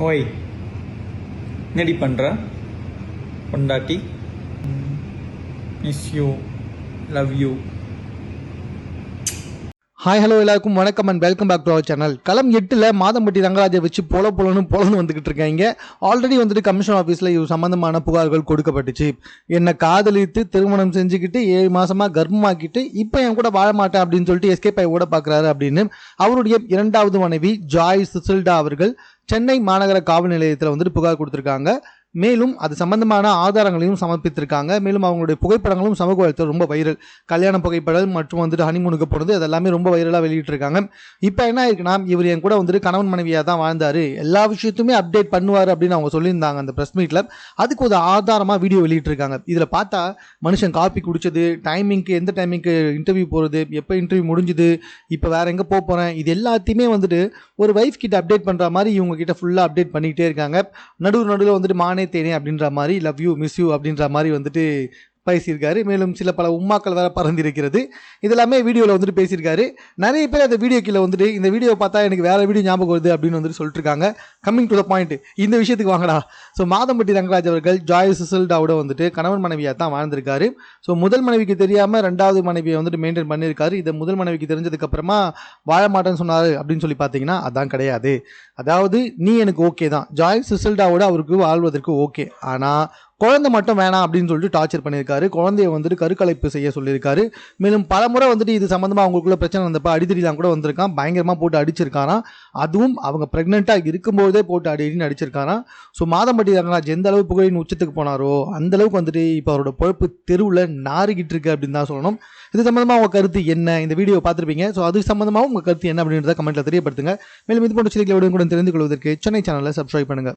ஓய் என்னடி பண்ணுற பொண்டாட்டி? Miss you, love you. Hi hello எல்லாருக்கும் வணக்கம் and welcome back to our channel. களம் 8 மாதம்பட்டி ரங்கராஜை வச்சு பொலன்னு வந்துகிட்டு இருக்காங்க. ஆல்ரெடி வந்துட்டு கமிஷன் ஆஃபீஸில் இது சம்பந்தமான புகார்கள் கொடுக்கப்பட்டுச்சு. என்னை காதலித்து திருமணம் செஞ்சுக்கிட்டு 7 மாசமா கர்ப்பமாக்கிட்டு இப்போ என் கூட வாழ மாட்டேன் அப்படின்னு சொல்லிட்டு எஸ்கேப் ஆகி ஓட பார்க்குறாரு அப்படின்னு அவருடைய 2வது மனைவி ஜாய் சிசில்டா அவர்கள் சென்னை மாநகர காவல் நிலையத்தில் வந்துட்டு புகார் கொடுத்துருக்காங்க. மேலும் அது சம்பந்தமான ஆதாரங்களையும் சமர்ப்பித்திருக்காங்க. மேலும் அவங்களுடைய புகைப்படங்களும் சமூக வலைத்தளத்தில் ரொம்ப வைரல். கல்யாண புகைப்படம் மற்றும் வந்துட்டு ஹனிமூனுக்கு போனது அதெல்லாமே ரொம்ப வைரலாக வெளியிட்டிருக்காங்க. இப்போ என்ன ஆயிருக்குன்னா, இவர் என் கூட வந்துட்டு கணவன் மனைவியாக தான் வாழ்ந்தாரு, எல்லா விஷயத்துமே அப்டேட் பண்ணுவார் அப்படின்னு அவங்க சொல்லியிருந்தாங்க அந்த ப்ரெஸ் மீட்டில். அதுக்கு ஒரு ஆதாரமாக வீடியோ வெளியிட்டிருக்காங்க. இதில் பார்த்தா மனுஷன் காப்பி குடிச்சது, டைமிங்க்கு எந்த டைமிங்க்கு இன்டர்வியூ போகிறது, எப்போ இன்டர்வியூ முடிஞ்சுது, இப்போ வேற எங்கே போகிறேன், இது எல்லாத்தையுமே வந்துட்டு ஒரு வைஃப் கிட்ட அப்டேட் பண்ணுற மாதிரி இவங்க கிட்ட ஃபுல்லாக அப்டேட் பண்ணிக்கிட்டே இருக்காங்க. நடுவில் வந்துட்டு மானே தேனே அப்படின்ற மாதிரி, லவ் யூ மிஸ் யூ அப்படின்ற மாதிரி வந்துட்டு பேசியிருக்காரு. மேலும் சில பல உம்மாக்கள் வேற பறந்திருக்கிறது. இதெல்லாமே வீடியோவில் வந்துட்டு பேசியிருக்காரு. நிறைய பேர் அந்த வீடியோ கீழே வந்துட்டு இந்த வீடியோ பார்த்தா எனக்கு வேற வீடியோ ஞாபகம் வருது அப்படின்னு வந்துட்டு சொல்லிட்டு இருக்காங்க. கம்மிங் டு த பாயிண்ட், இந்த விஷயத்துக்கு வாங்கடா. ஸோ மாதம்பட்டி ரங்கராஜ் அவர்கள் ஜாய் சிசில்டாவோட வந்துட்டு கணவன் மனைவியாக தான் வாழ்ந்திருக்காரு. ஸோ முதல் மனைவிக்கு தெரியாமல் 2வது மனைவியை வந்துட்டு மெயின்டைன் பண்ணியிருக்காரு. இதை முதல் மனைவிக்கு தெரிஞ்சதுக்கு அப்புறமா வாழ மாட்டேன்னு சொன்னாரு அப்படின்னு சொல்லி பார்த்தீங்கன்னா அதான் கிடையாது. அதாவது நீ எனக்கு ஓகே தான், ஜாய் சிசில்டாவோட அவருக்கு வாழ்வதற்கு ஓகே, ஆனால் குழந்தை மட்டும் வேணாம் அப்படின்னு சொல்லிட்டு டார்ச்சர் பண்ணியிருக்காரு. குழந்தைய வந்துட்டு கருக்கலைப்பு செய்ய சொல்லியிருக்காரு. மேலும் பல முறை வந்துட்டு இது சம்மந்தமாக அவங்களுக்குள்ள பிரச்சனை வந்தப்போ அடித்தடிலாம் கூட வந்திருக்கான். பயங்கரமாக போட்டு அடிச்சிருக்காராம். அதுவும் அவங்க ப்ரெக்னெண்ட்டாக இருக்கும்போதே போட்டு அடின்னு அடிச்சிருக்காராம். ஸோ மாதம்பட்டி ரங்கராஜ் எந்த அளவு புகழின் உச்சத்துக்கு போனாரோ அந்த அளவுக்கு வந்துட்டு இப்போ அவரோட பொழப்பு தெருவில் நாறிக்கிட்டு இருக்கு அப்படின்னு தான் சொல்லணும். இது சம்மந்தமாக உங்கள் கருத்து என்ன? இந்த வீடியோ பார்த்துருப்பீங்க. ஸோ அது சம்மந்தமாக உங்கள் கருத்து என்ன அப்படின்றத கமெண்ட்டில் தெரியப்படுத்துங்க. மேலும் இது போன்ற செய்திகளை கூட தெரிந்து கொள்வதற்கு சென்னை சேனலை சப்ஸ்கிரைப் பண்ணுங்கள்.